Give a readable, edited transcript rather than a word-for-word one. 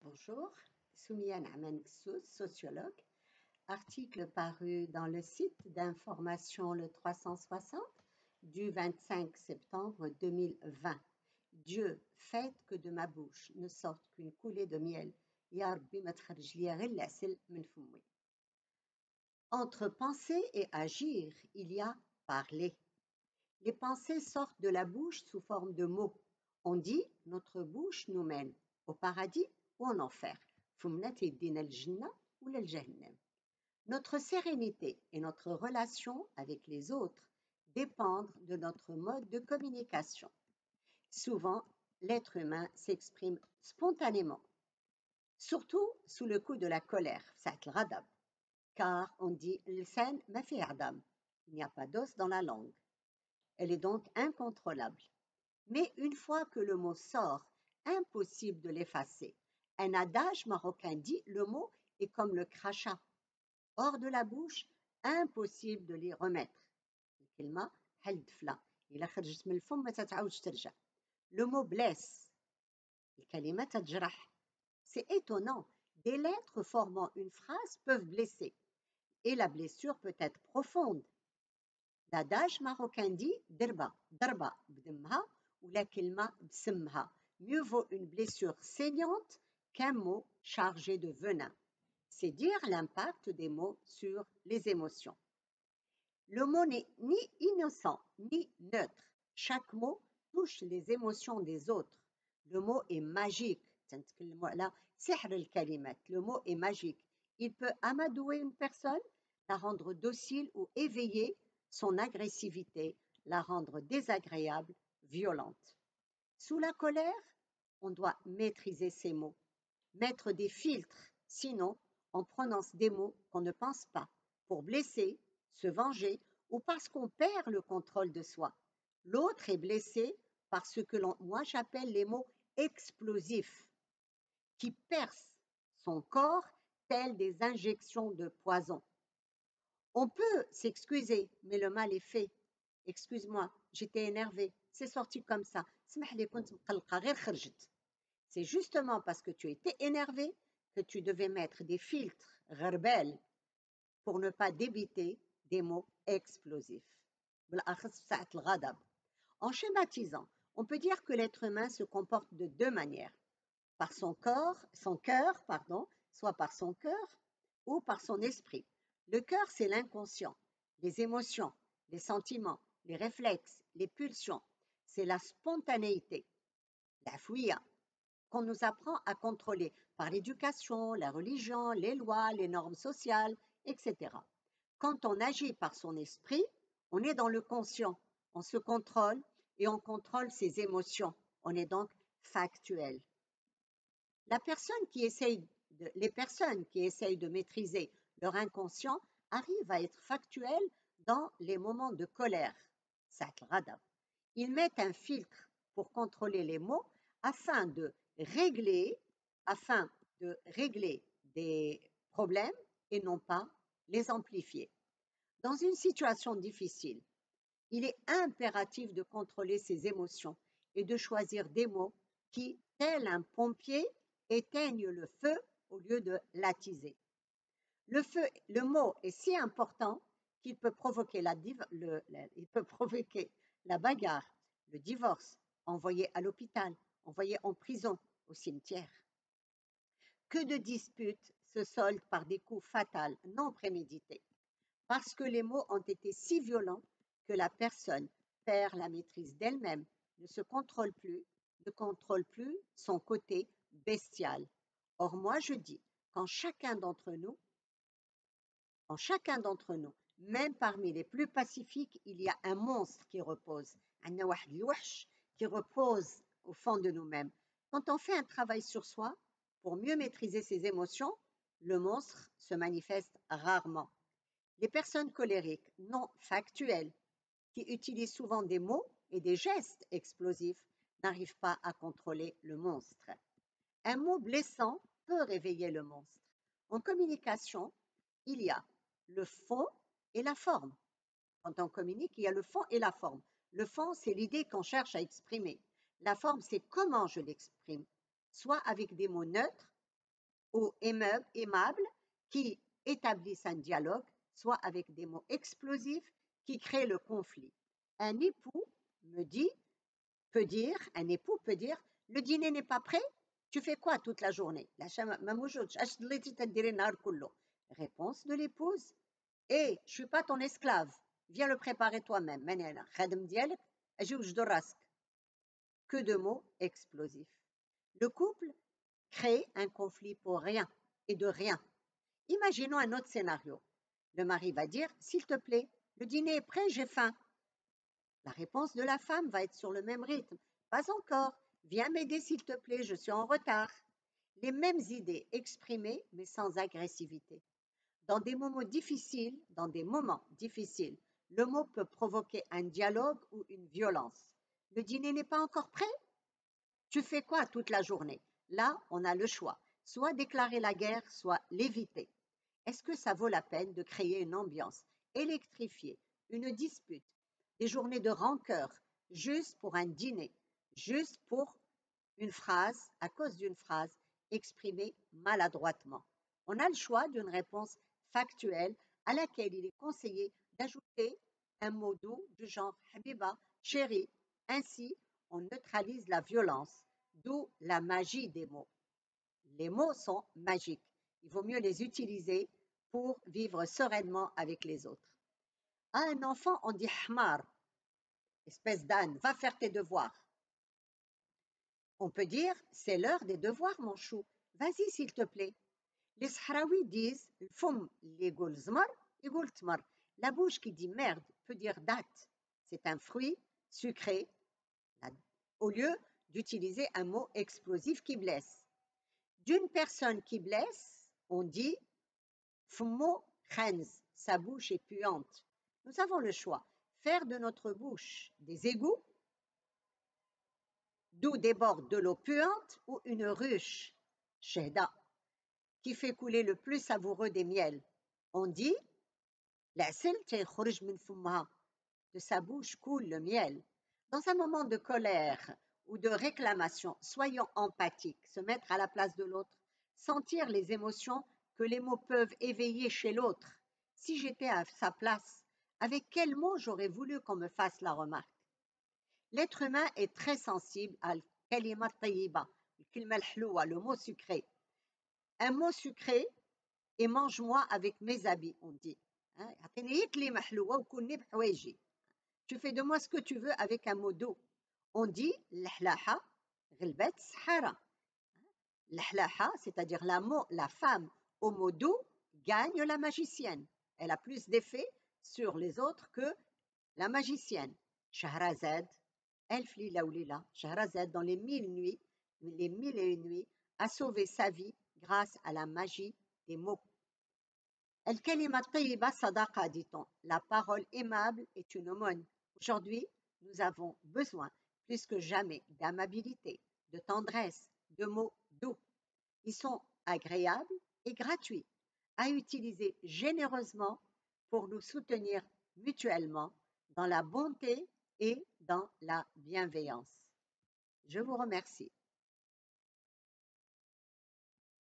Bonjour, Soumia Naaman Ksous, sociologue. Article paru dans le site d'information Le 360 du 25 septembre 2020. Dieu, faites que de ma bouche ne sorte qu'une coulée de miel. Ya Rabbi ma tkharj liya ghir l'asl min fommi. Entre penser et agir, il y a parler. Les pensées sortent de la bouche sous forme de mots. On dit notre bouche nous mène au paradis ou en enfer. Notre sérénité et notre relation avec les autres dépendent de notre mode de communication. Souvent, l'être humain s'exprime spontanément, surtout sous le coup de la colère, car on dit l'san ma fi adam, il n'y a pas d'os dans la langue. Elle est donc incontrôlable. Mais une fois que le mot sort, impossible de l'effacer. Un adage marocain dit le mot est comme le crachat. Hors de la bouche, impossible de l'y remettre. Le mot blesse. C'est étonnant. Des lettres formant une phrase peuvent blesser. Et la blessure peut être profonde. L'adage marocain dit dirba, darba bdemha ou la kelma bsemha. Mieux vaut une blessure saignante qu'un mot chargé de venin. C'est dire l'impact des mots sur les émotions. Le mot n'est ni innocent ni neutre. Chaque mot touche les émotions des autres. Le mot est magique. Le mot est magique. Il peut amadouer une personne, la rendre docile ou éveiller son agressivité, la rendre désagréable, violente. Sous la colère, on doit maîtriser ses mots, mettre des filtres, sinon on prononce des mots qu'on ne pense pas, pour blesser, se venger ou parce qu'on perd le contrôle de soi. L'autre est blessé par ce que moi j'appelle les mots explosifs, qui percent son corps tels des injections de poison. On peut s'excuser, mais le mal est fait. Excuse-moi, j'étais énervée, c'est sorti comme ça. C'est justement parce que tu étais énervé que tu devais mettre des filtres rebelles pour ne pas débiter des mots explosifs. En schématisant, on peut dire que l'être humain se comporte de deux manières. Par son cœur, soit par son cœur ou par son esprit. Le cœur, c'est l'inconscient, les émotions, les sentiments, les réflexes, les pulsions. C'est la spontanéité, la fouilla, qu'on nous apprend à contrôler par l'éducation, la religion, les lois, les normes sociales, etc. Quand on agit par son esprit, on est dans le conscient, on se contrôle et on contrôle ses émotions. On est donc factuel. Les personnes qui essayent de maîtriser leur inconscient arrivent à être factuelles dans les moments de colère. Ils mettent un filtre pour contrôler les mots afin de régler des problèmes et non pas les amplifier. Dans une situation difficile, il est impératif de contrôler ses émotions et de choisir des mots qui, tel un pompier, éteignent le feu au lieu de l'attiser. Le mot est si important qu'il peut provoquer la bagarre, le divorce, envoyer à l'hôpital, envoyer en prison, au cimetière. Que de disputes se soldent par des coups fatals, non prémédités, parce que les mots ont été si violents que la personne perd la maîtrise d'elle-même, ne contrôle plus son côté bestial. Or, moi je dis qu'en chacun d'entre nous, même parmi les plus pacifiques, il y a un monstre qui repose, qui repose au fond de nous-mêmes. Quand on fait un travail sur soi, pour mieux maîtriser ses émotions, le monstre se manifeste rarement. Les personnes colériques, non factuelles, qui utilisent souvent des mots et des gestes explosifs, n'arrivent pas à contrôler le monstre. Un mot blessant peut réveiller le monstre. En communication, il y a le fond et la forme. Quand on communique, il y a le fond et la forme. Le fond, c'est l'idée qu'on cherche à exprimer. La forme, c'est comment je l'exprime, soit avec des mots neutres, ou aimables qui établissent un dialogue, soit avec des mots explosifs qui créent le conflit. Un époux un époux peut dire, le dîner n'est pas prêt, tu fais quoi toute la journée? Réponse de l'épouse, je suis pas ton esclave, viens le préparer toi-même. Que de mots explosifs. Le couple crée un conflit pour rien et de rien. Imaginons un autre scénario. Le mari va dire, s'il te plaît, le dîner est prêt, j'ai faim. La réponse de la femme va être sur le même rythme. Pas encore, viens m'aider s'il te plaît, je suis en retard. Les mêmes idées exprimées, mais sans agressivité. Dans des moments difficiles, le mot peut provoquer un dialogue ou une violence. Le dîner n'est pas encore prêt? Tu fais quoi toute la journée? Là, on a le choix, soit déclarer la guerre, soit l'éviter. Est-ce que ça vaut la peine de créer une ambiance électrifiée, une dispute, des journées de rancœur, juste pour un dîner, juste pour une phrase, à cause d'une phrase exprimée maladroitement? On a le choix d'une réponse factuelle à laquelle il est conseillé d'ajouter un mot doux du genre Habiba, chérie. Ainsi, on neutralise la violence, d'où la magie des mots. Les mots sont magiques. Il vaut mieux les utiliser pour vivre sereinement avec les autres. À un enfant, on dit Hmar, espèce d'âne, va faire tes devoirs. On peut dire, c'est l'heure des devoirs, mon chou. Vas-y, s'il te plaît. Les Sahraouis disent, la bouche qui dit merde peut dire date. C'est un fruit sucré, au lieu d'utiliser un mot explosif qui blesse. D'une personne qui blesse, on dit Fummo khenz, sa bouche est puante. Nous avons le choix, faire de notre bouche des égouts, d'où déborde de l'eau puante, ou une ruche, shehda, qui fait couler le plus savoureux des miels. On dit de sa bouche coule le miel. Dans un moment de colère ou de réclamation, soyons empathiques, se mettre à la place de l'autre, sentir les émotions que les mots peuvent éveiller chez l'autre. Si j'étais à sa place, avec quels mots j'aurais voulu qu'on me fasse la remarque? L'être humain est très sensible à kalima tayyiba, le mot sucré. Un mot sucré, et mange-moi avec mes habits, on dit. Tu fais de moi ce que tu veux avec un mot doux. On dit l'ahlaha, ghilbat sahara. L'ahlaha, c'est-à-dire la femme au mot doux, gagne la magicienne. Elle a plus d'effet sur les autres que la magicienne. Shahrazad, Elf Lila ou Lila, Shahrazad, dans les 1001 nuits, a sauvé sa vie grâce à la magie des mots. Al-kalima tayyiba sadaqa, dit-on. La parole aimable est une aumône. Aujourd'hui, nous avons besoin, plus que jamais, d'amabilité, de tendresse, de mots doux. Ils sont agréables et gratuits, à utiliser généreusement pour nous soutenir mutuellement dans la bonté et dans la bienveillance. Je vous remercie.